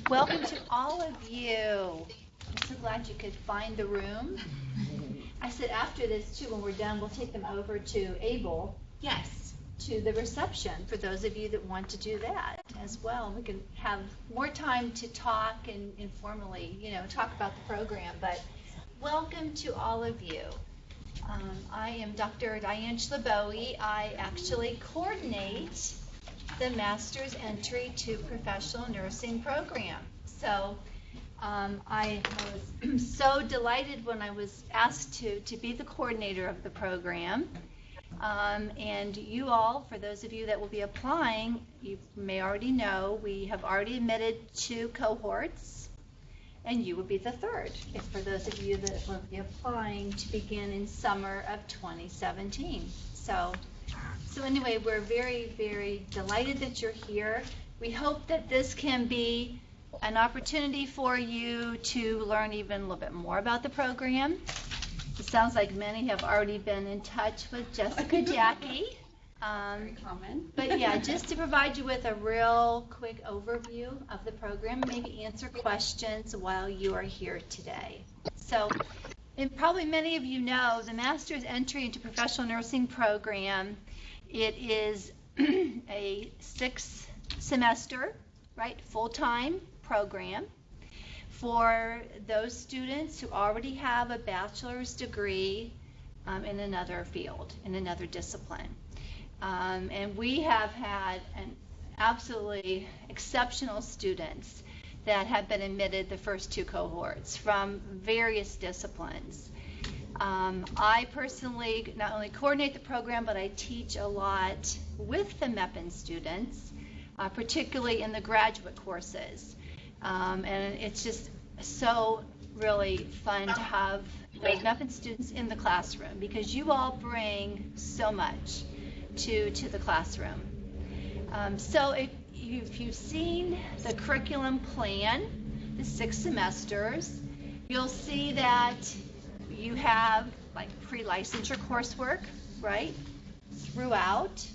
Welcome to all of you. I'm so glad you could find the room. I said after this too, when we're done, we'll take them over to Able. Yes. To the reception for those of you that want to do that as well. We can have more time to talk and informally, talk about the program. But welcome to all of you. I am Dr. Diane Schlaboe. I actually coordinate the Master's Entry to Professional Nursing Program. So I was so delighted when I was asked to be the coordinator of the program. And you all, for those of you that will be applying, you may already know we have already admitted 2 cohorts, and you will be the 3rd. It's for those of you that will be applying to begin in summer of 2017. So anyway, we're very, very delighted that you're here. We hope that this can be an opportunity for you to learn even a little bit more about the program. It sounds like many have already been in touch with Jessica Jackie. Very common. But yeah, just to provide you with a real quick overview of the program, maybe answer questions while you are here today. So, and probably many of you know the Master's Entry into Professional Nursing Program. It is a 6-semester, right, full-time program for those students who already have a bachelor's degree in another field, in another discipline. And we have had an absolutely exceptional students that have been admitted the first 2 cohorts from various disciplines. I personally not only coordinate the program, but I teach a lot with the MEPN students, particularly in the graduate courses. And it's just so really fun to have those MEPN students in the classroom because you all bring so much to the classroom. So if you've seen the curriculum plan, the 6 semesters, you'll see that you have like pre-licensure coursework, right, throughout.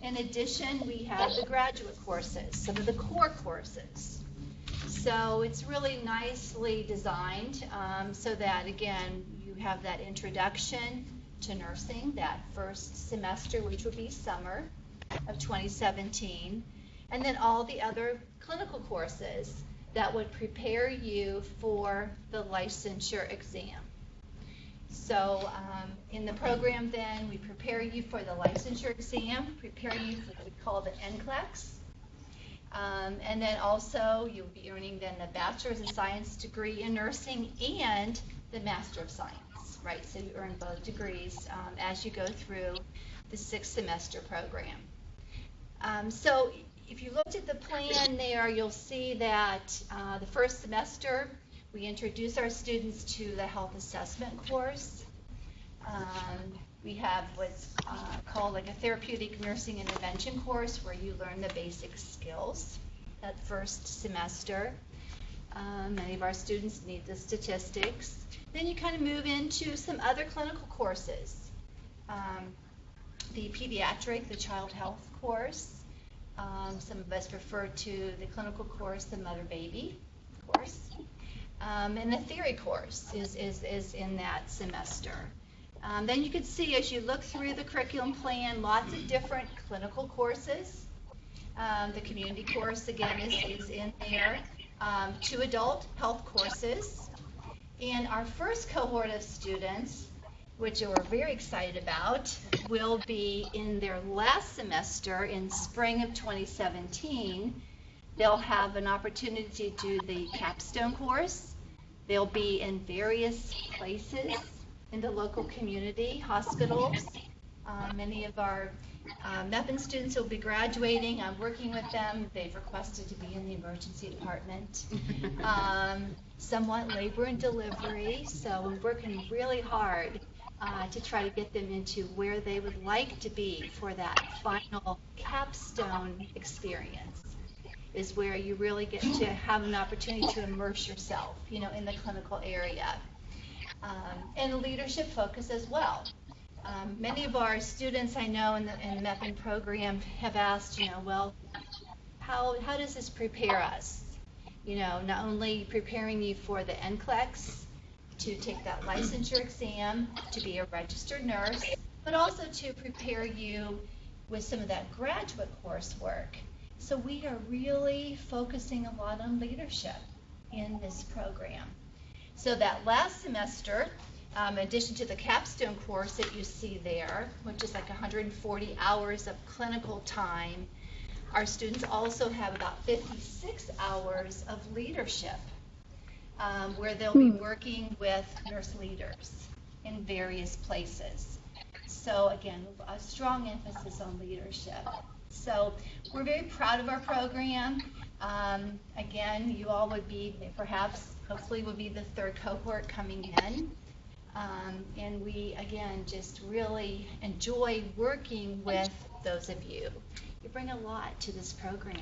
In addition, we have the graduate courses, some of the core courses. So it's really nicely designed so that, again, you have that introduction to nursing, that first semester, which would be summer of 2017, and then all the other clinical courses that would prepare you for the licensure exam. So in the program then, we prepare you for the licensure exam, prepare you for what we call the NCLEX, and then also you'll be earning then the Bachelor's of Science degree in nursing and the Master of Science, right? So you earn both degrees as you go through the 6-semester program. So if you looked at the plan there, you'll see that the first semester, we introduce our students to the health assessment course. We have what's called like a therapeutic nursing intervention course where you learn the basic skills that first semester. Many of our students need the statistics. Then you kind of move into some other clinical courses. The pediatric, the child health course. Some of us refer to the clinical course, the mother-baby course. And the theory course is in that semester. Then you can see as you look through the curriculum plan, lots of different clinical courses. The community course, again, is in there. 2 adult health courses. And our first cohort of students, which we're very excited about, will be in their last semester in spring of 2017. They'll have an opportunity to do the capstone course. They'll be in various places in the local community, hospitals. Many of our MEPN students will be graduating. I'm working with them. They've requested to be in the emergency department. Somewhat labor and delivery, so we're working really hard to try to get them into where they would like to be for that final capstone experience, is where you really get to have an opportunity to immerse yourself, in the clinical area. And a leadership focus as well. Many of our students I know in the MEPN program have asked, well, how does this prepare us not only preparing you for the NCLEX, to take that licensure exam, to be a registered nurse, but also to prepare you with some of that graduate coursework. So we are really focusing a lot on leadership in this program. So that last semester, in addition to the capstone course that you see there, which is like 140 hours of clinical time, our students also have about 56 hours of leadership, where they'll be working with nurse leaders in various places. So again, a strong emphasis on leadership. So we're very proud of our program. Again, you all would be, perhaps, hopefully would be the third cohort coming in. And we, again, just really enjoy working with those of you. You bring a lot to this program.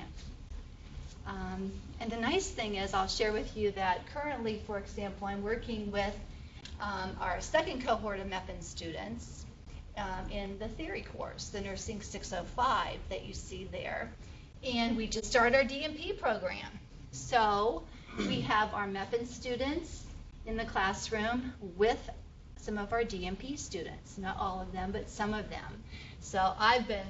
And the nice thing is, I'll share with you that currently, for example, I'm working with our second cohort of MEPN students in the theory course, the Nursing 605 that you see there. And we just started our Dnp program. So we have our MEPN students in the classroom with some of our Dnp students, not all of them, but some of them. So I've been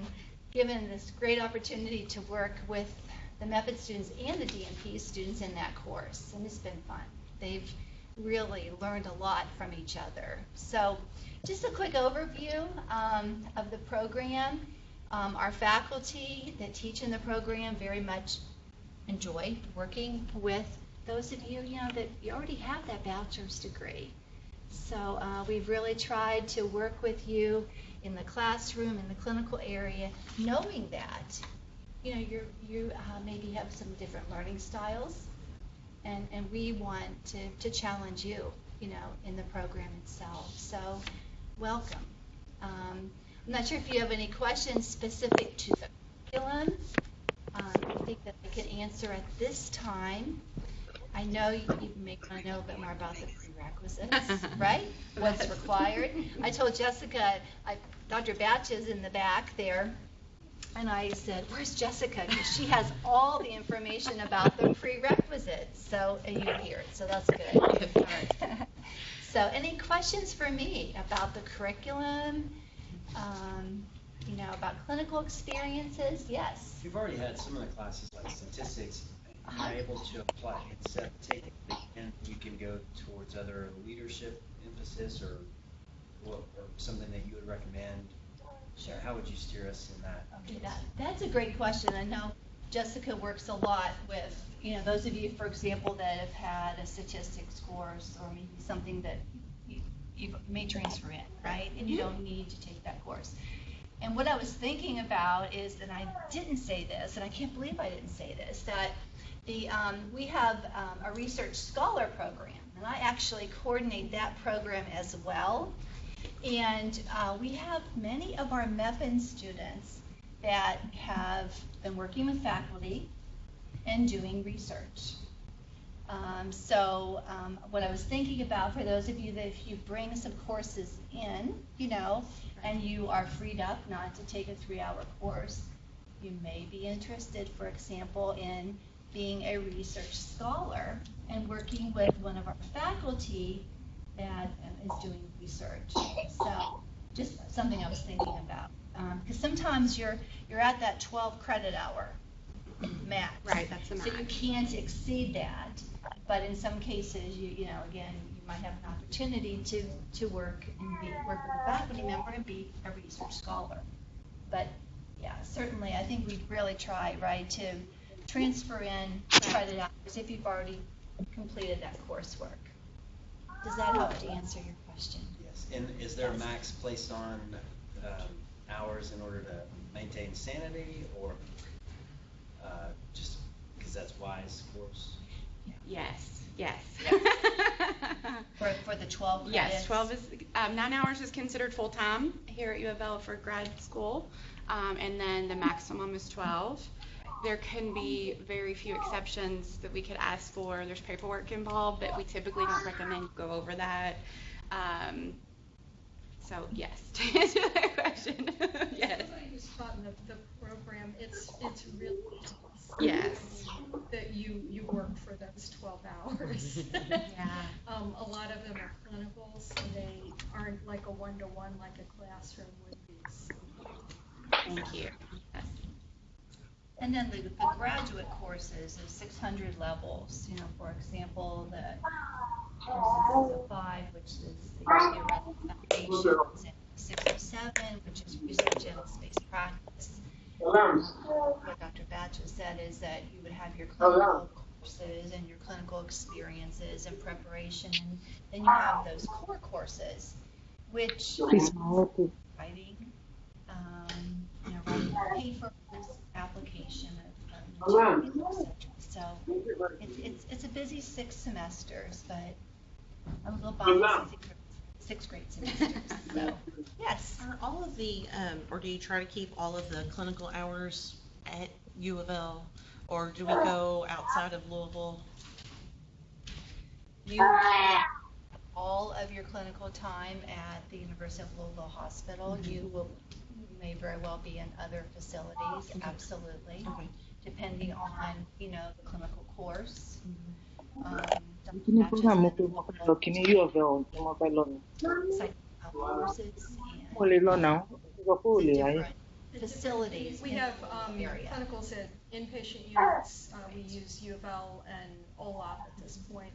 given this great opportunity to work with the MEPN students and the Dnp students in that course, and it's been fun. They've really learned a lot from each other. So just a quick overview of the program. Our faculty that teach in the program very much enjoy working with those of you, that you already have that bachelor's degree. So we've really tried to work with you in the classroom, in the clinical area, knowing that you maybe have some different learning styles, and we want to challenge you, in the program itself. So welcome. I'm not sure if you have any questions specific to the curriculum. I think that I can answer at this time. I know you may want to know a bit more about the prerequisites, right? What's required. I told Jessica, Dr. Batch is in the back there, and I said, where's Jessica? Because she has all the information about the prerequisites. So, and you hear it, so that's good. So any questions for me about the curriculum, about clinical experiences? Yes. You've already had some of the classes like statistics. You're able to apply, instead of taking it again, you can go towards other leadership emphasis or something that you would recommend. Sure. How would you steer us in that? Okay, that's a great question. I know Jessica works a lot with, those of you, for example, that have had a statistics course or maybe something that you may transfer in, right? And you don't need to take that course. And what I was thinking about is, and I didn't say this, and I can't believe I didn't say this, that we have a research scholar program, and I actually coordinate that program as well. And we have many of our MEPN students that have been working with faculty and doing research. So what I was thinking about, for those of you that if you bring some courses in, and you are freed up not to take a 3-hour course, you may be interested, for example, in being a research scholar and working with one of our faculty that is doing research. So just something I was thinking about. Because sometimes you're at that 12 credit hour max. Right, that's the max. So you can't exceed that. But in some cases, again, you might have an opportunity to work with a faculty member and be a research scholar. But yeah, certainly I think we really try, right, to transfer in credit hours if you've already completed that coursework. Does that help to answer your question? Yes. And is there a max placed on hours in order to maintain sanity, or just because that's wise course? Yes. For the 12 credits? Yes, 12 is, 9 hours is considered full-time here at U of L for grad school, and then the maximum is 12. There can be very few exceptions that we could ask for. There's paperwork involved, but we typically don't recommend go over that. So yes, to answer that question, yes. I just taught in the program, it's really intense. Yes. That you work for those 12 hours. Yeah. A lot of them are clinical, so they aren't like a one-to-one like a classroom would be. So. Thank you. Yes. And then the graduate courses of 600 levels, you know, for example, the course 605, which is the theoretical foundations, and 607, which is research evidence-based practice. What Dr. Batch has said is that you would have your clinical courses and your clinical experiences and preparation, and then you have those core courses, which writing, you know, writing papers, application of materials, etc. So it's a busy 6 semesters, but I'm a little biased. 6 great semesters. So yes. Are all of the, or do you try to keep all of the clinical hours at U of L, or do we go outside of Louisville? You have all of your clinical time at the University of Louisville Hospital. You may very well be in other facilities, absolutely, depending on, you know, the clinical course. Different facilities. We have clinicals at inpatient units. We use U of L and OLAP at this point,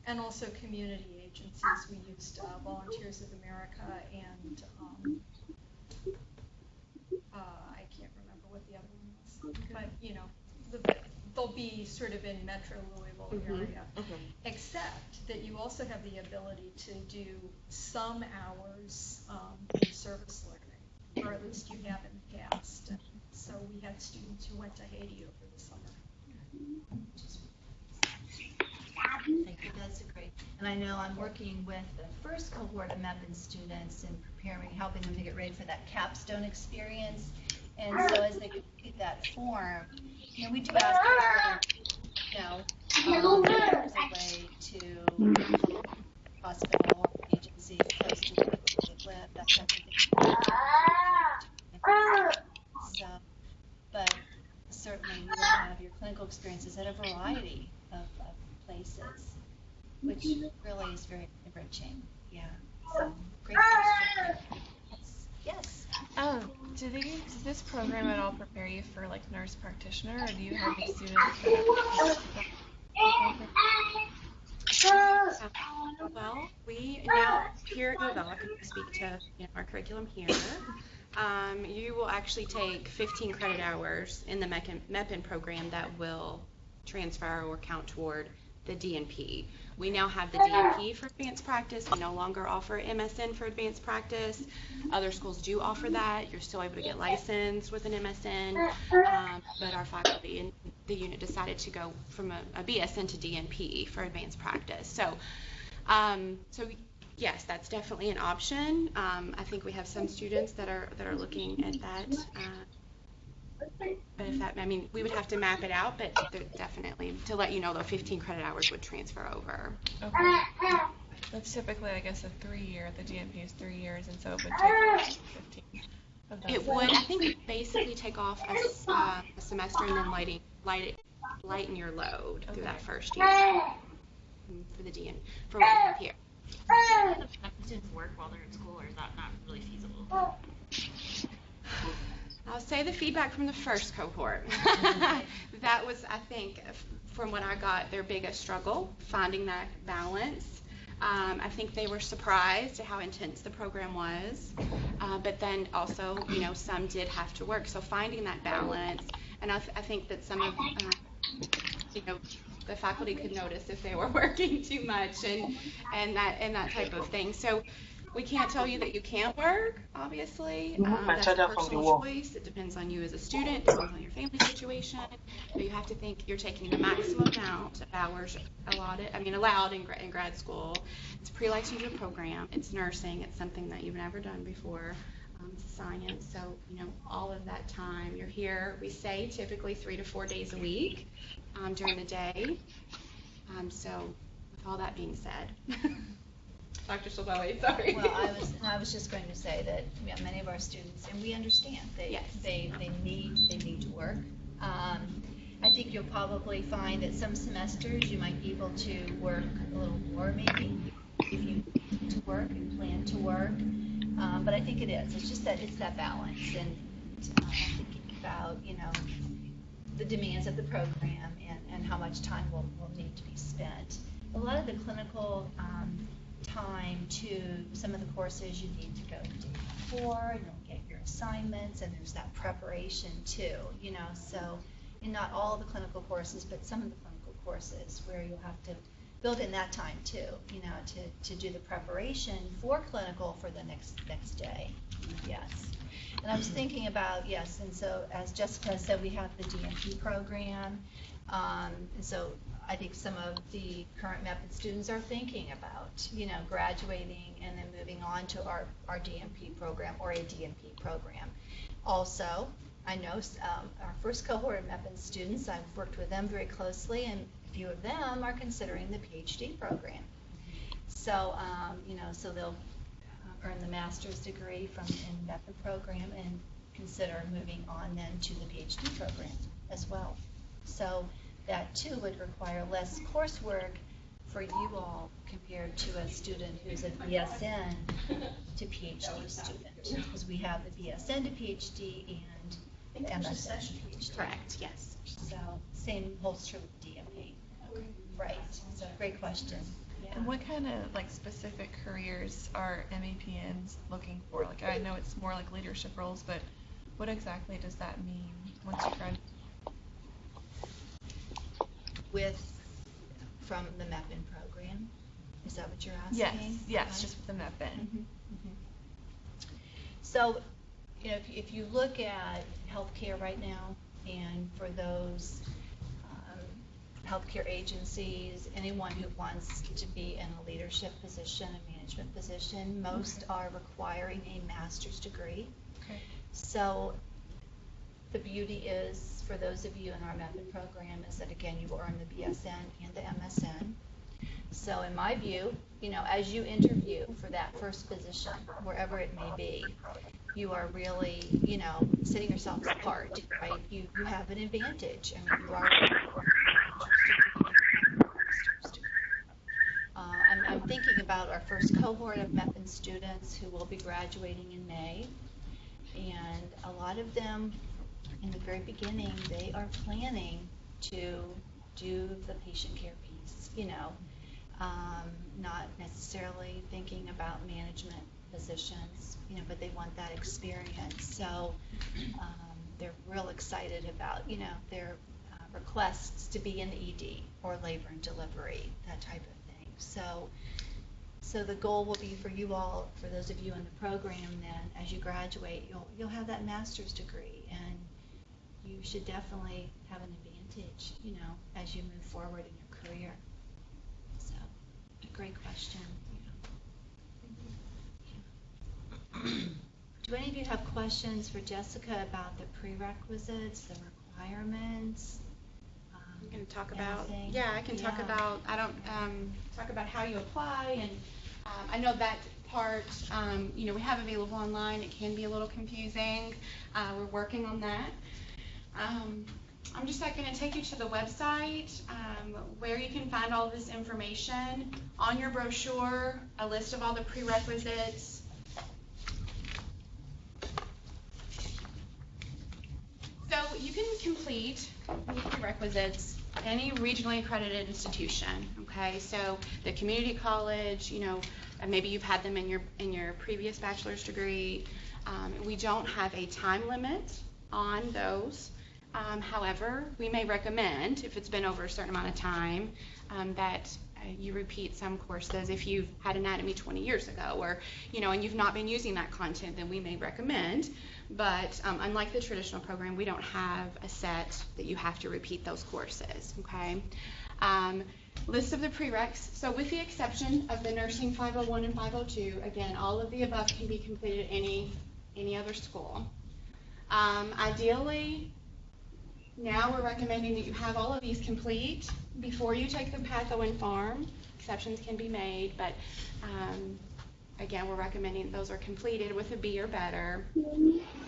and also community agencies. We used Volunteers of America and I can't remember what the other one was, but you know, they'll be sort of in Metro Louisville area, except that you also have the ability to do some hours in service learning, or at least you have in the past. And so we had students who went to Haiti over the summer. Thank you. That's a great. And I know I'm working with the first cohort of MEPN students and helping them to get ready for that capstone experience. And so as they complete that form, you know, we do ask them, you know, there's a way to hospital agencies close to where they live, that type of thing. So, but certainly you will have your clinical experiences at a variety of places, which really is very enriching. Yeah. So great question. Yes. Does this program at all prepare you for like nurse practitioner, or do you have the students that Well, we now here at U of L, I can speak to our curriculum here. You will actually take 15 credit hours in the MEPN program that will transfer or count toward the DNP. We now have the DNP for advanced practice. We no longer offer MSN for advanced practice. Other schools do offer that. You're still able to get licensed with an MSN, but our faculty in the unit decided to go from a BSN to DNP for advanced practice. So yes, that's definitely an option. I think we have some students that are looking at that. But if that, I mean, we would have to map it out, but definitely to let you know, the 15 credit hours would transfer over. Okay. That's typically, I guess, a 3-year. The DNP is 3 years, and so it would take 15 of those. It would, I think, basically take off a semester and then lighten your load through that first year for the DN for here. Do the students work while they're in school, or is that not really feasible? I'll say the feedback from the first cohort. That was, I think, from what I got, their biggest struggle, finding that balance. I think they were surprised at how intense the program was, but then also, you know, some did have to work. So finding that balance, and I think that some of, you know, the faculty could notice if they were working too much and that type of thing. So we can't tell you that you can't work, obviously. That's a personal choice. It depends on you as a student, depends on your family situation. But you have to think you're taking the maximum amount of hours allowed in grad school. It's a pre-licensure program. It's nursing. It's something that you've never done before. It's a science. So, you know, all of that time you're here. We say typically 3 to 4 days a week during the day. So with all that being said. Dr. Silvelli, sorry. Well, I was just going to say that, yeah, many of our students, and we understand, Yes. they need to work. I think you'll probably find that some semesters you might be able to work a little more maybe if you need to work and plan to work. But I think it's just that it's that balance and thinking about, the demands of the program and how much time will need to be spent. A lot of the clinical time to some of the courses you need to go the day before, and you'll get your assignments, and there's that preparation too, so, and not all the clinical courses, but some of the clinical courses where you'll have to build in that time too, to do the preparation for clinical for the next day. Yes. And I was thinking about, yes, and so as Jessica said, we have the Dnp program, and so I think some of the current MEPN students are thinking about, graduating and then moving on to our Dnp program or a Dnp program. Also, I know our first cohort of MEPN students, I've worked with them very closely, and a few of them are considering the PhD program. So, so they'll earn the master's degree from in MEPN program and consider moving on then to the PhD program as well. So that too would require less coursework for you all compared to a student who's a BSN to PhD student, because we have the BSN to PhD and MSN to PhD. Correct, yes. So same holds true with DMP. Okay. Right, so great question. Yeah. And what kind of specific careers are MEPNs looking for? I know it's more like leadership roles, but what exactly does that mean once you graduate? From the MEPN program, is that what you're asking? Yes, Right? just with the MEPN. Mm-hmm. So, if you look at healthcare right now, and for those healthcare agencies, anyone who wants to be in a leadership position, a management position, most are requiring a master's degree. Okay. So the beauty is, for those of you in our MEPN program, is that again, you will earn the BSN and the MSN. So in my view, as you interview for that first position, wherever it may be, you are really, setting yourselves apart, right? You have an advantage, and you are I'm thinking about our first cohort of MEPN students who will be graduating in May, and a lot of them, in the very beginning, they are planning to do the patient care piece, not necessarily thinking about management positions, but they want that experience. So they're real excited about, their requests to be in ED or labor and delivery, that type of thing. So the goal will be for you all, for those of you in the program, then as you graduate, you'll have that master's degree, and you should definitely have an advantage, as you move forward in your career. So, a great question. Do any of you have questions for Jessica about the prerequisites, the requirements? I can talk about, anything? I can talk about, talk about how you apply, and I know that part, we have available online. It can be a little confusing. We're working on that. I'm just going to take you to the website where you can find all this information. On your brochure, a list of all the prerequisites. So you can complete these prerequisites any regionally accredited institution, okay? So the community college, and maybe you've had them in your previous bachelor's degree. We don't have a time limit on those. However, we may recommend, if it's been over a certain amount of time, that you repeat some courses. If you've had anatomy 20 years ago, or and you've not been using that content, then we may recommend. But unlike the traditional program, we don't have a set that you have to repeat those courses. Okay. List of the prereqs. So with the exception of the nursing 501 and 502, again, all of the above can be completed at any other school. Ideally, Now we're recommending that you have all of these complete before you take the Patho and Farm. Exceptions can be made, but again, we're recommending those are completed with a B or better.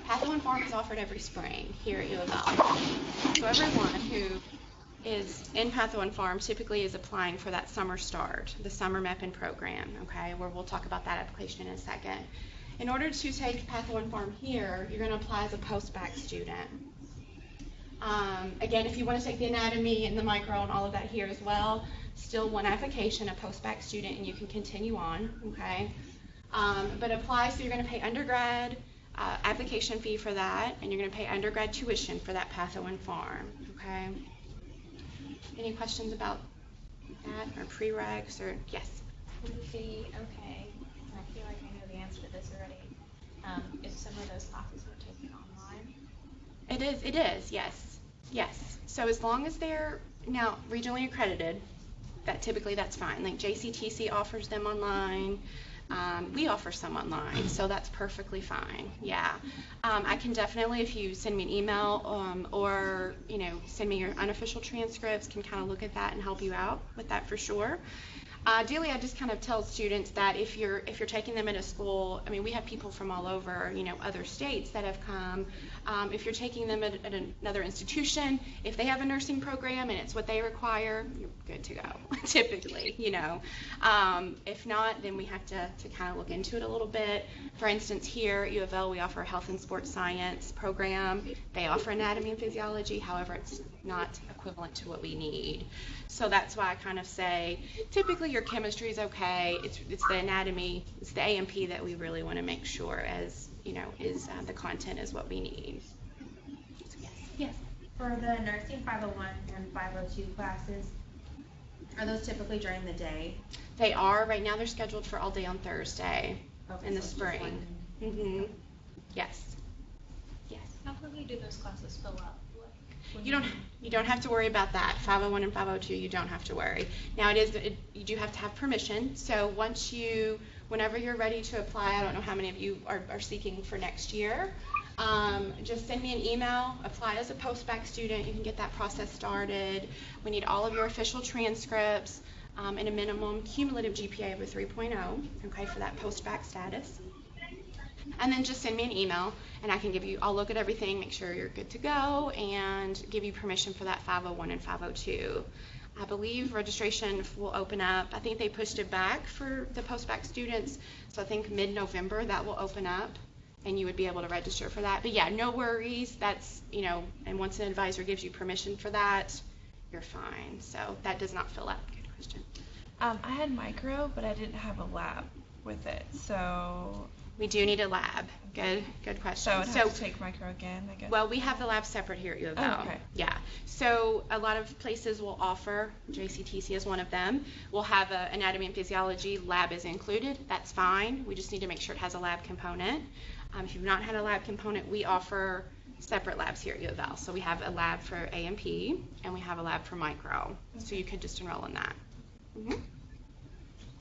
Patho and Farm is offered every spring here at U of L. So everyone who is in Patho and Farm typically is applying for that summer start, the summer MEPN program, okay, where we'll talk about that application in a second. In order to take Patho and Farm here, you're going to apply as a post-bac student. Again, if you want to take the anatomy and the micro and all of that here as well, still one application, a post-bac student, and you can continue on, okay? But apply, so you're going to pay undergrad application fee for that, and you're going to pay undergrad tuition for that Patho and Farm, okay? Any questions about that or prereqs or, yes? Would it be okay, and I feel like I know the answer to this already, if some of those classes were taken online? It is, yes. Yes. So as long as they're now regionally accredited, that's fine. Like JCTC offers them online. We offer some online, so that's perfectly fine. Yeah. I can definitely, if you send me an email or, send me your unofficial transcripts, can kind of look at that and help you out with that for sure. Ideally, I just kind of tell students that if you're taking them at a school, I mean, we have people from all over, other states that have come. If you're taking them at another institution, if they have a nursing program and it's what they require, you're good to go, typically, If not, then we have to kind of look into it a little bit. For instance, here at U of L, we offer a health and sports science program. They offer anatomy and physiology, however, it's not equivalent to what we need. So that's why I kind of say, typically your chemistry is okay. It's the anatomy, it's the A&P that we really want to make sure is the content is what we need. So yes. For the nursing 501 and 502 classes, are those typically during the day? They are. Right now they're scheduled for all day on Thursday in the spring. Mm-hmm. Yes. How quickly do those classes fill up? You don't have to worry about that. 501 and 502, you don't have to worry. Now you do have to have permission. So whenever you're ready to apply, I don't know how many of you are seeking for next year. Just send me an email, apply as a post-bac student. You can get that process started. We need all of your official transcripts and a minimum cumulative GPA of a 3.0, okay, for that post-bac status. And then just send me an email, and I'll look at everything, make sure you're good to go, and give you permission for that 501 and 502. I believe registration will open up. I think they pushed it back for the post-bac students, so I think mid-November that will open up, and you would be able to register for that. But yeah, no worries. That's, and once an advisor gives you permission for that, you're fine. So that does not fill up. Good question. I had micro, but I didn't have a lab with it, so... We do need a lab. Good question. So I'd have to take micro again, I guess? Well, we have the lab separate here at U of L. Oh, okay. Yeah. So a lot of places will offer, JCTC is one of them, will have an anatomy and physiology lab is included. That's fine. We just need to make sure it has a lab component. If you've not had a lab component, we offer separate labs here at U of L. So we have a lab for A&P, and we have a lab for micro. So you could just enroll in that. Mm-hmm.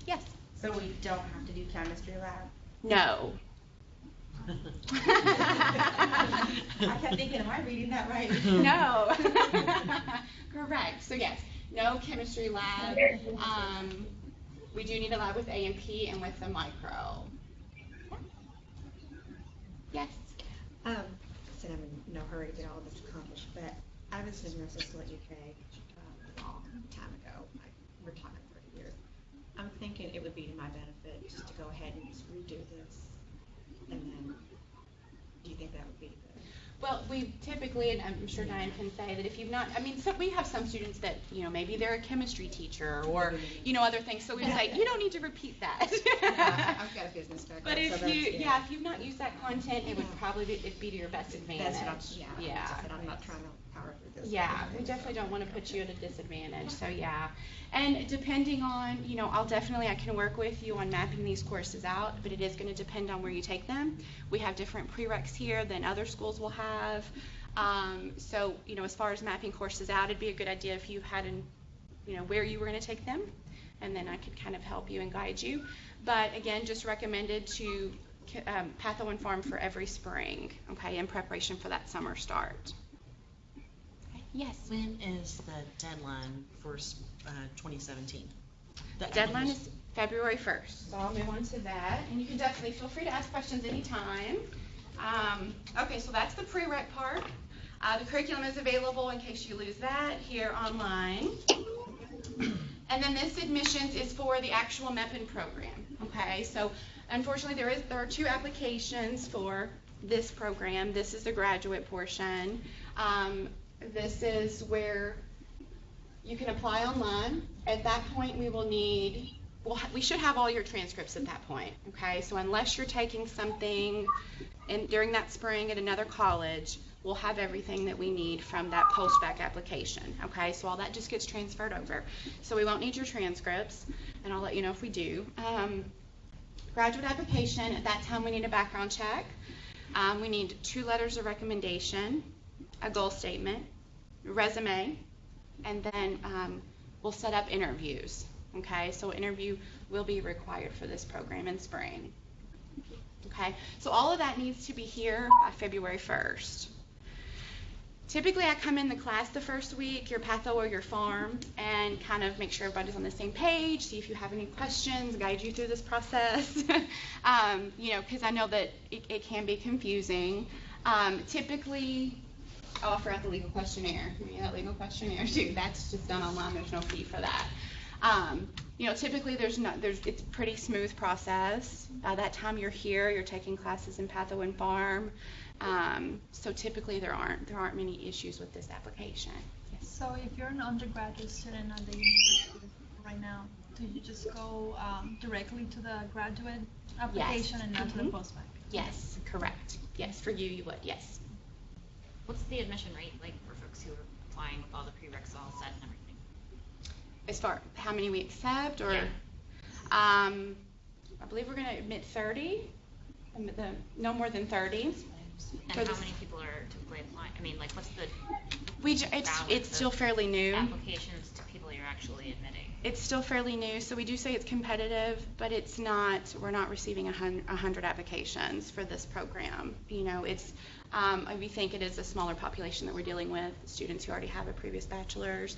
Yes? So we don't have to do chemistry lab? No. I kept thinking, am I reading that right? No. Correct. So yes, no chemistry lab. We do need a lab with A&P and with the micro. Yes. I said I'm in no hurry to get all of this accomplished, but I was in Nurses School at UK a long time ago. We're talking 30 years. I'm thinking it would be to my benefit just to go ahead and just redo this, and then do you think that would be good? Well, we typically, and I'm sure Diane can say that if you've not, so we have some students that, maybe they're a chemistry teacher or, other things. So we say, you don't need to repeat that. I've got a business background. But if so if you've not used that content, it would probably be to your best advantage. That's what I'm not trying to power through this. Yeah, we definitely don't want to put you at a disadvantage. So yeah. And depending on, I can work with you on mapping these courses out, but it is going to depend on where you take them. We have different prereqs here than other schools will have. So, as far as mapping courses out, it'd be a good idea if you had where you were going to take them, and then I could kind of help you and guide you. But again, just recommended to Patho and Farm for every spring, okay, in preparation for that summer start. Okay. Yes. When is the deadline for 2017? The deadline is February 1st, so I'll move on to that. And you can definitely feel free to ask questions anytime. Okay, so that's the prereq part. The curriculum is available in case you lose that here online. And then this admissions is for the actual MEPN program. Okay, so unfortunately there are 2 applications for this program. This is the graduate portion. This is where you can apply online. At that point, we will need, we should have all your transcripts at that point, okay? So unless you're taking something during that spring at another college, we'll have everything that we need from that post-bac application, okay? So all that just gets transferred over. So we won't need your transcripts, and I'll let you know if we do. Graduate application, at that time we need a background check. We need 2 letters of recommendation, a goal statement, resume, and then we'll set up interviews, okay? So interview will be required for this program in spring, okay? So all of that needs to be here by February 1st. Typically, I come in the class the first week, your patho or your pharm, and kind of make sure everybody's on the same page, see if you have any questions, guide you through this process, you know, because I know that it can be confusing. Typically, I offer out the legal questionnaire. That legal questionnaire too. That's just done online. There's no fee for that. You know, typically it's a pretty smooth process. By that time you're here, you're taking classes in patho and pharm. So typically there aren't many issues with this application. Yes. So if you're an undergraduate student at the university right now, do you just go directly to the graduate application and not to the postbac? Yes, correct. Yes, for you would, yes. What's the admission rate like for folks who are applying with all the prereqs all set and everything? As far how many we accept, or yeah. I believe we're going to admit 30, no more than 30. And how many people are typically applying? I mean, like, what's the it's still fairly new. Applications to people you're actually admitting. It's still fairly new, so we do say it's competitive, but it's not. We're not receiving 100 applications for this program. You know, it's we think it is a smaller population that we're dealing with, students who already have a previous bachelor's.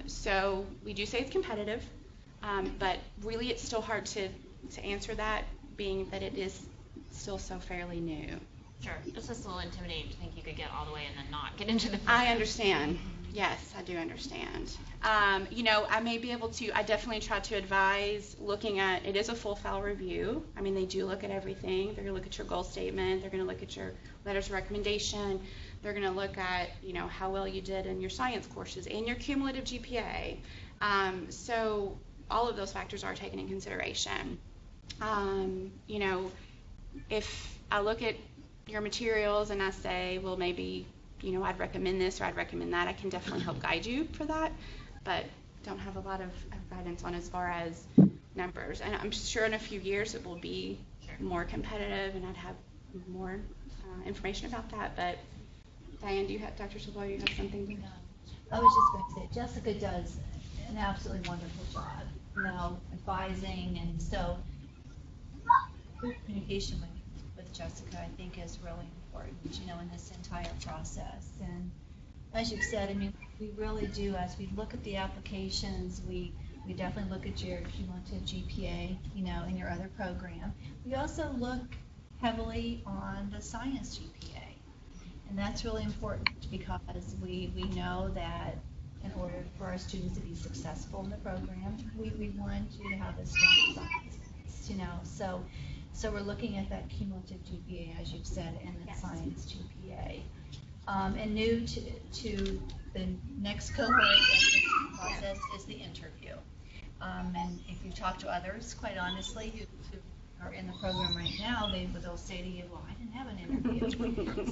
So we do say it's competitive, but really it's still hard to answer that, being that it is still so fairly new. Sure. It's just a little intimidating to think you could get all the way and then not get into the program. I understand. Yes, I do understand. You know, I may be able to, I definitely try to advise looking at, it is a full file review. I mean, they do look at everything. They're going to look at your goal statement. They're going to look at your letters of recommendation. They're going to look at, you know, how well you did in your science courses and your cumulative GPA. So all of those factors are taken in consideration. You know, if I look at your materials and I say, well, maybe, you know, I'd recommend this or I'd recommend that, I can definitely help guide you for that, but don't have a lot of guidance on as far as numbers. And I'm sure in a few years it will be more competitive and I'd have more information about that. But Diane, Dr. Savoy, you have something to I was just going to say, Jessica does an absolutely wonderful job, you know, advising, and so communication with Jessica, I think, is really important, you know, in this entire process. And as you've said, I mean, we really do, as we look at the applications, we definitely look at your cumulative GPA, you know, in your other program. We also look heavily on the science GPA. And that's really important because we know that in order for our students to be successful in the program, we want you to have a strong science, you know. So we're looking at that cumulative GPA, as you've said, and the science GPA. And new to the next cohort of this process is the interview. And if you talk to others, quite honestly, who are in the program right now, they'll say to you, well, I didn't have an interview.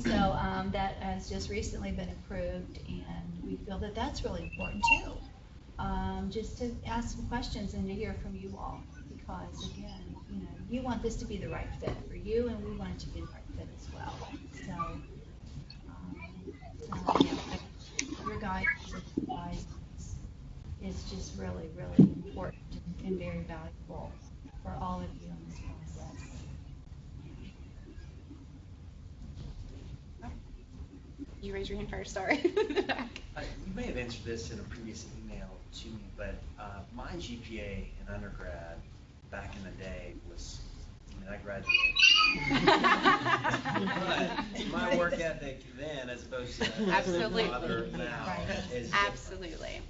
So that has just recently been approved, and we feel that that's really important too. Just to ask some questions and to hear from you all, because again, you know, you want this to be the right fit for you, and we want it to be the right fit as well. So yeah, your guidance is just really, really important and very valuable for all of you in this process. You raised your hand first, sorry. You may have answered this in a previous email to me, but my GPA in undergrad back in the day was, I graduated. But my work ethic then, as opposed to Absolutely. now, is Absolutely.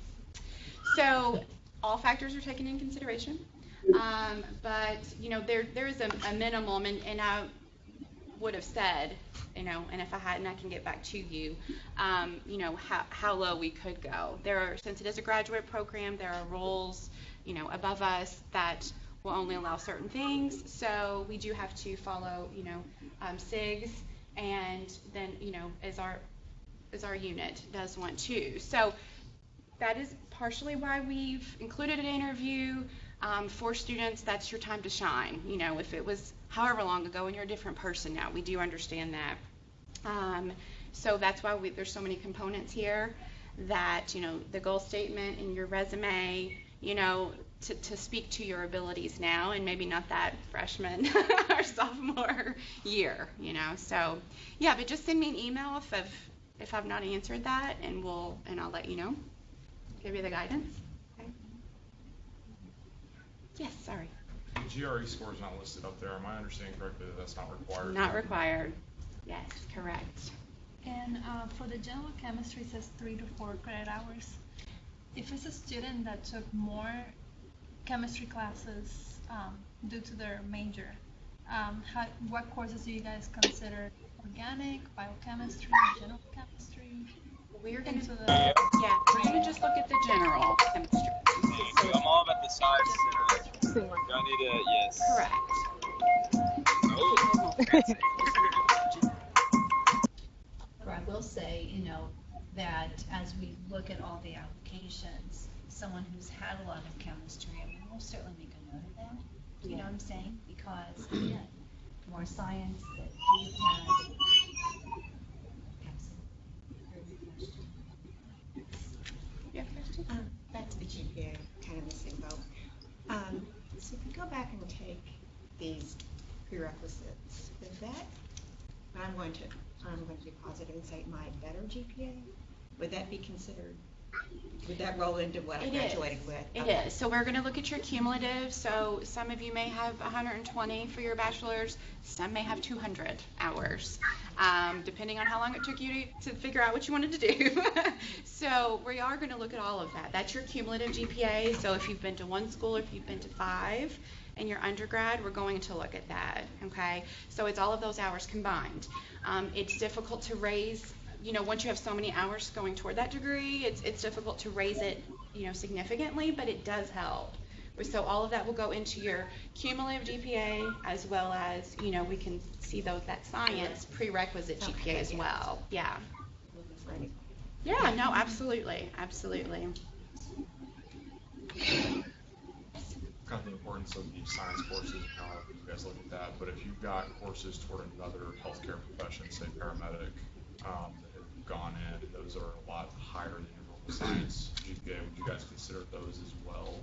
So all factors are taken in consideration, but there is a minimum, and I would have said, and if I hadn't, I can get back to you, how low we could go. Since it is a graduate program, there are rules, above us that will only allow certain things. So we do have to follow, SIGs, and then, as our unit does want to. So that is partially why we've included an interview for students. That's your time to shine. If it was however long ago and you're a different person now, we do understand that. So that's why there's so many components here that, the goal statement and your resume, to speak to your abilities now and maybe not that freshman or sophomore year, So, yeah, but just send me an email if I've not answered that, and I'll let you know. Give you the guidance. Okay. Yes, sorry. The GRE score is not listed up there. Am I understanding correctly that that's not required? Not required. Yes, correct. And for the general chemistry, it says 3 to 4 credit hours. If it's a student that took more chemistry classes due to their major, what courses do you guys consider organic, biochemistry, general chemistry? We're going to just look at the general chemistry. So I'm all about the size center. Do I need to, yes. Correct. I will say, that as we look at all the applications, someone who's had a lot of chemistry, we'll certainly make a note of that. You know what I'm saying? Because, again, more science that we've had. Back to the GPA, kind of the same boat. So if you go back and take these prerequisites, is that, I'm going to be positive and say my better GPA, would that be considered, would that roll into what I graduated with? It is. So we're going to look at your cumulative. So some of you may have 120 for your bachelor's. Some may have 200 hours, depending on how long it took you to figure out what you wanted to do. So we are going to look at all of that. That's your cumulative GPA. So if you've been to one school, if you've been to 5 in your undergrad, we're going to look at that. Okay. So it's all of those hours combined. It's difficult to raise. Once you have so many hours going toward that degree, it's difficult to raise it, significantly, but it does help. So all of that will go into your cumulative GPA, as well as, we can see that science prerequisite GPA as well. Yeah. Yeah, no, absolutely. Absolutely. Kind of the importance of the science courses, you guys look at that, but if you've got courses toward another healthcare profession, say paramedic, that have gone in, those are a lot higher than your normal science GPA. Would you guys consider those as well,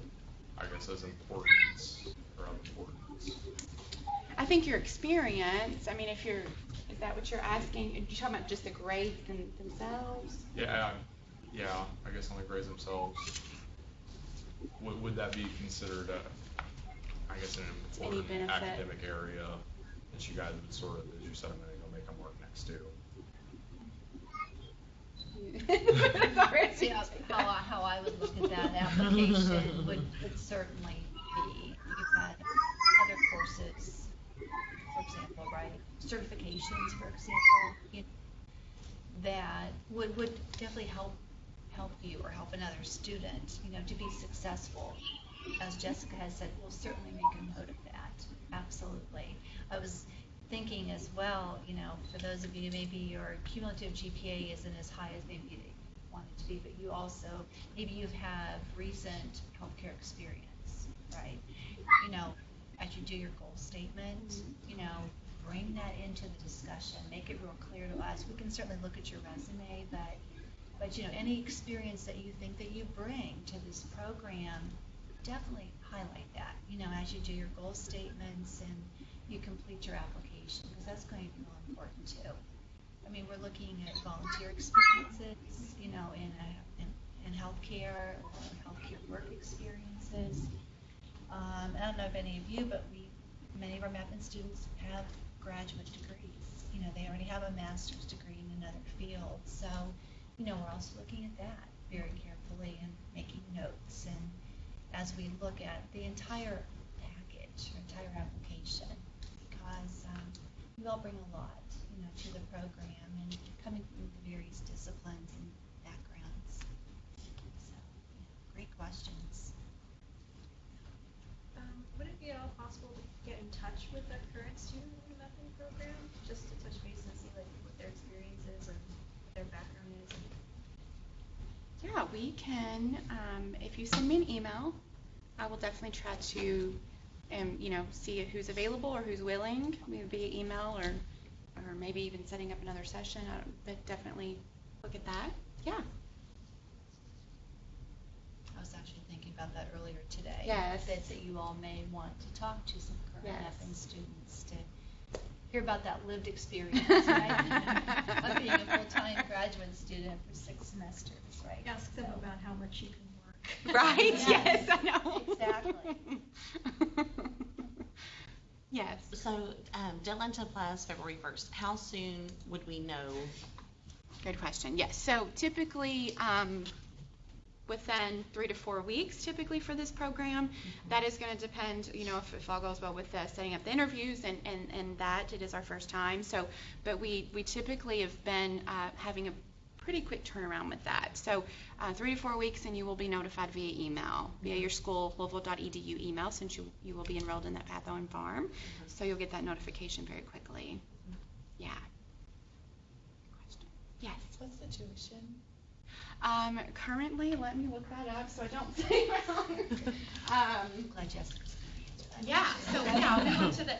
I guess, as important or of importance? I think your experience, is that what you're asking? Are you talking about just the grades themselves? Yeah, I guess on the grades themselves. Would that be considered, I guess, an important academic area that you guys would sort of, as you said a minute ago, make them work next to? See, how I would look at that application would certainly be, you've had other courses, for example, right? Certifications, for example, that would definitely help you or help another student, to be successful. As Jessica has said, we'll certainly make a note of that. Absolutely. I was thinking as well, for those of you, maybe your cumulative GPA isn't as high as maybe you want it to be, but you also, maybe you have recent healthcare experience, right? As you do your goal statement, bring that into the discussion, make it real clear to us. We can certainly look at your resume, but any experience that you think that you bring to this program, definitely highlight that, as you do your goal statements and you complete your application, because that's going to be real important too. I mean, we're looking at volunteer experiences, you know, in healthcare or healthcare work experiences. I don't know if any of you, but many of our MEPN students have graduate degrees. You know, they already have a master's degree in another field. So, you know, we're also looking at that very carefully and making notes. And as we look at the entire package, or entire application, because we all bring a lot, you know, to the program and coming from the various disciplines and backgrounds. So, yeah, great questions. Would it be at all possible to get in touch with a current student in the MEPN program, just to touch base and see like what their experience is and what their background is? Yeah, we can. If you send me an email, I will definitely try to, you know, see who's available or who's willing, maybe via email or maybe even setting up another session. But definitely look at that. Yeah. I was actually thinking about that earlier today. Yes. That you all may want to talk to some current Yes. MEPN students to hear about that lived experience, right? Of being a full-time graduate student for 6 semesters, right? Ask them about how much you can work. Right, Yes. yes, I know. Exactly. Yes. So, deadline to apply is February 1st. How soon would we know? Good question. Yes. So typically, within 3 to 4 weeks, typically for this program, that is going to depend, you know, if all goes well with setting up the interviews and that it is our first time. So, but we typically have been having a pretty quick turnaround with that. So 3 to 4 weeks, and you will be notified via email, via your school louisville.edu email, since you will be enrolled in that Path Owen Farm. So you'll get that notification very quickly. Yeah. Question. Yes. What's the tuition? Currently, let me look that up so I don't say wrong. I'm glad Jessica's going to answer that. Yeah. So yeah, I'll move on to the.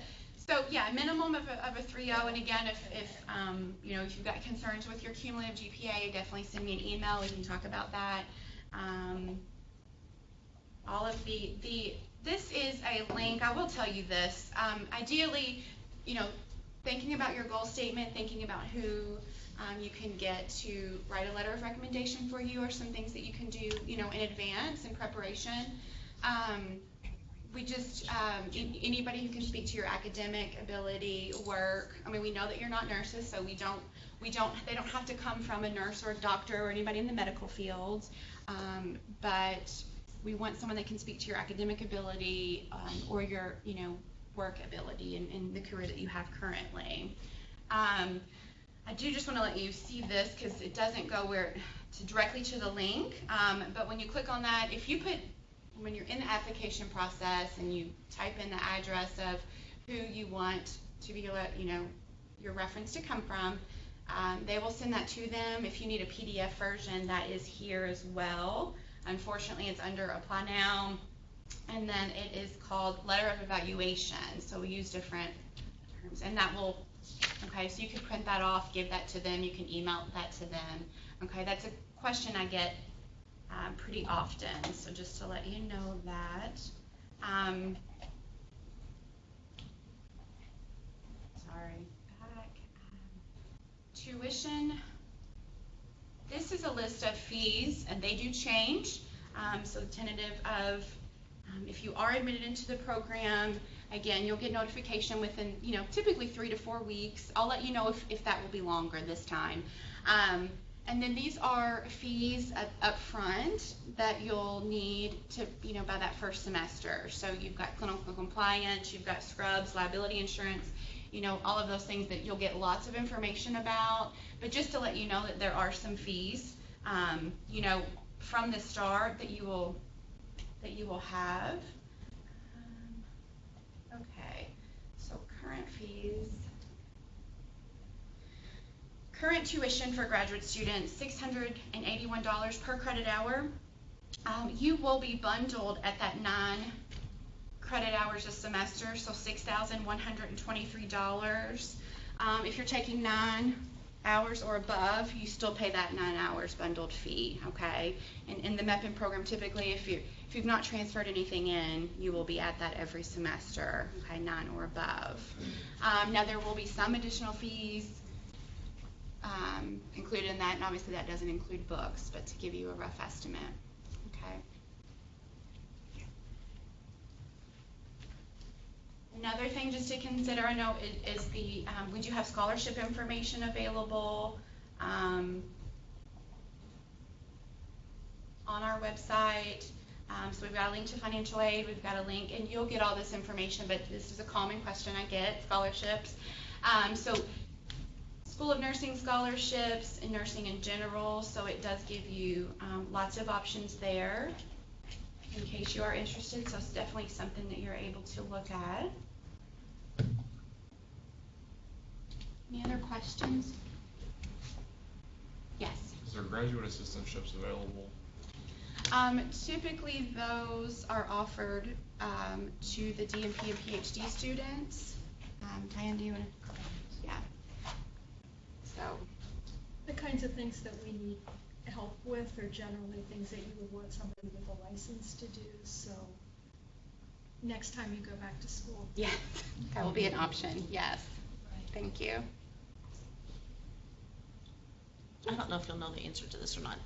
So yeah, minimum of a 3.0, and again, if you know, if you've got concerns with your cumulative GPA, definitely send me an email. We can talk about that. All of this is a link. I will tell you this. Ideally, you know, thinking about your goal statement, thinking about who you can get to write a letter of recommendation for you, or some things that you can do, you know, in advance in preparation. We just, anybody who can speak to your academic ability, work. I mean, we know that you're not nurses, so they don't have to come from a nurse or a doctor or anybody in the medical field. But we want someone that can speak to your academic ability, or your, you know, work ability in the career that you have currently. I do just want to let you see this because it doesn't go directly to the link. But when you click on that, when you're in the application process and you type in the address of who you want to be, you know, your reference to come from, they will send that to them. If you need a PDF version, that is here as well. Unfortunately, it's under Apply Now. And then it is called Letter of Evaluation. So we use different terms. And that will, okay, so you can print that off, give that to them. You can email that to them. Okay, that's a question I get pretty often. So just to let you know that. Back. Tuition. This is a list of fees, and they do change. So tentative of if you are admitted into the program, again, you'll get notification within, you know, typically 3 to 4 weeks. I'll let you know if that will be longer this time. And then these are fees up front that you'll need to, you know, by that first semester. So you've got clinical compliance, you've got scrubs, liability insurance, you know, all of those things that you'll get lots of information about. But just to let you know that there are some fees, you know, from the start that you will have. Okay, so current fees. Current tuition for graduate students, $681 per credit hour. You will be bundled at that 9 credit hours a semester, so $6,123. If you're taking 9 hours or above, you still pay that 9 hours bundled fee, okay? And in the MEPN program, typically, if you've not transferred anything in, you will be at that every semester, okay, 9 or above. Now, there will be some additional fees included in that, and obviously that doesn't include books, but to give you a rough estimate. Okay. Another thing just to consider, I know, is the we do have scholarship information available on our website. So we've got a link to financial aid, we've got a link, and you'll get all this information, but this is a common question I get, scholarships. So School of Nursing scholarships and nursing in general, so it does give you lots of options there in case you are interested, so it's definitely something that you're able to look at. Any other questions? Yes. Is there graduate assistantships available? Typically those are offered to the DNP and PhD students. Diane, do you want to? Yeah. So. The kinds of things that we need help with are generally things that you would want somebody with a license to do, so next time you go back to school. Yes, that will be an option, yes. Thank you. I don't know if you'll know the answer to this or not.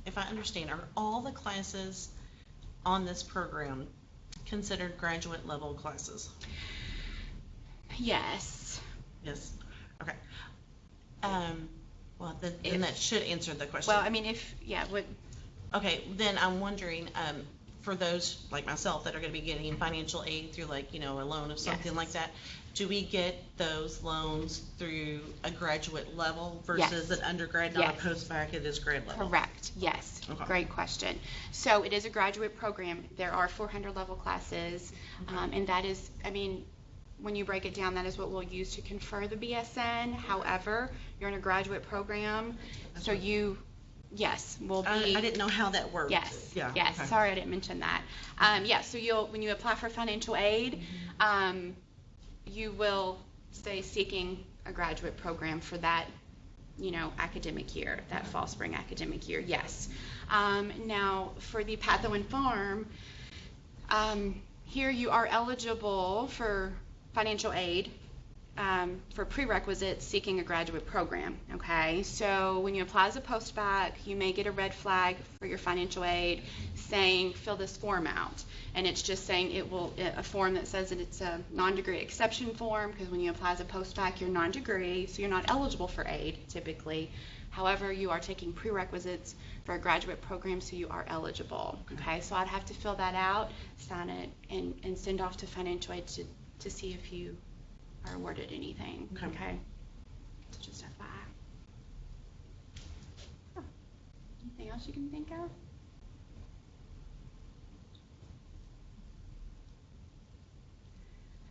If I understand, are all the classes on this program considered graduate level classes? Yes. Yes. Okay. Well, then that should answer the question. Well, I mean, Okay, then I'm wondering, for those like myself that are going to be getting financial aid through, like, a loan of something like that, do we get those loans through a graduate level versus an undergrad, not a post-bac? It is grad level? Correct, yes. Okay. Great question. So it is a graduate program. There are 400 level classes, and that is, I mean, when you break it down, that is what we'll use to confer the BSN. However, you're in a graduate program, so you, will be. I didn't know how that worked. Yes, yeah, yes. Okay. Sorry, I didn't mention that. So when you apply for financial aid, you will stay seeking a graduate program for that, academic year, that fall spring academic year. Yes. Now for the Patho and Farm, here you are eligible for financial aid for prerequisites seeking a graduate program. Okay, so when you apply as a postbac, you may get a red flag for your financial aid saying fill this form out, and it's just saying a form that says that it's a non-degree exception form, because when you apply as a postbac, you're non-degree, so you're not eligible for aid typically. However, you are taking prerequisites for a graduate program, so you are eligible. Okay, so I'd have to fill that out, sign it, and send off to financial aid to see if you are awarded anything. Okay. So just FYI. Anything else you can think of?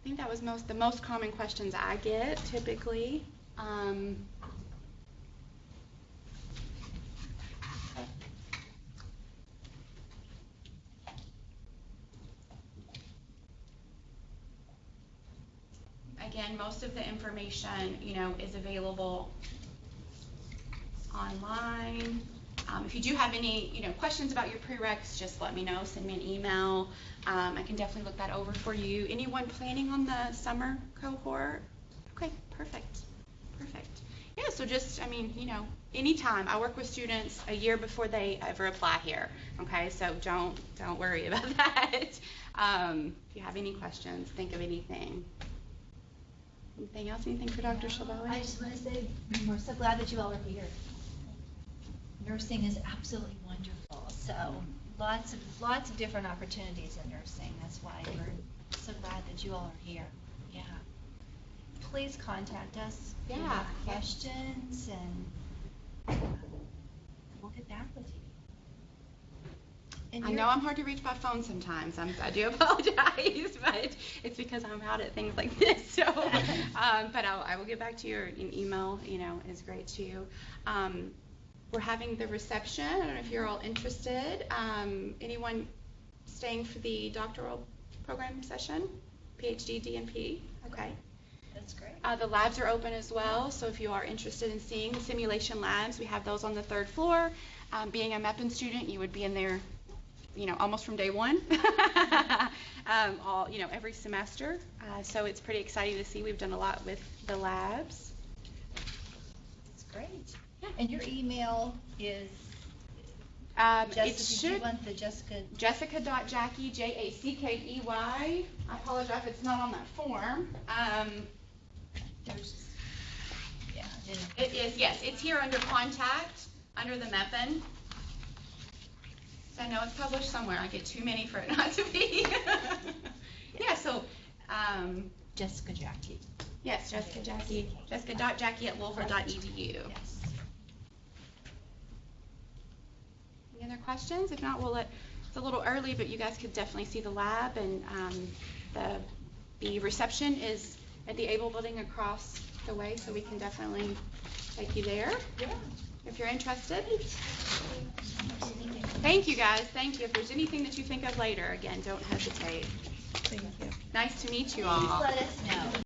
I think that was the most common questions I get typically. Again, most of the information, is available online. If you do have any, questions about your prereqs, just let me know. Send me an email. I can definitely look that over for you. Anyone planning on the summer cohort? Okay, perfect. Yeah, so just, anytime. I work with students a year before they ever apply here. Okay, so don't worry about that. If you have any questions, think of anything. Anything else? Anything for Dr. Shalbali? I just want to say we're so glad that you all are here. Nursing is absolutely wonderful. So lots of different opportunities in nursing. That's why we're so glad that you all are here. Yeah. Please contact us if you have questions, and we'll get back with you. I know I'm hard to reach by phone sometimes. I do apologize, but it's because I'm out at things like this. So, but I will get back to your email. Is great too. We're having the reception. I don't know if you're all interested. Anyone staying for the doctoral program session? PhD, DNP. Okay. That's great. The labs are open as well, so if you are interested in seeing the simulation labs, we have those on the 3rd floor. Being a MEPN student, you would be in there, almost from day one, every semester. So it's pretty exciting to see. We've done a lot with the labs. Great. Yeah. And your email is, It Jessica, do you should, want the Jessica? Jessica.Jackey, Jackey. I apologize if it's not on that form. Yeah. It is, yes, it's here under contact, under the MEPN. I know it's published somewhere, I get too many for it not to be. Yeah, so, Jessica Jackey. yes, Jessica.Jackey @wolford.edu. Yes. Any other questions? If not, it's a little early, but you guys could definitely see the lab, and the reception is at the Able Building across the way, so we can definitely take you there if you're interested. Thank you, guys. Thank you. If there's anything that you think of later, again, don't hesitate. Thank you. Nice to meet you all. Please let us know.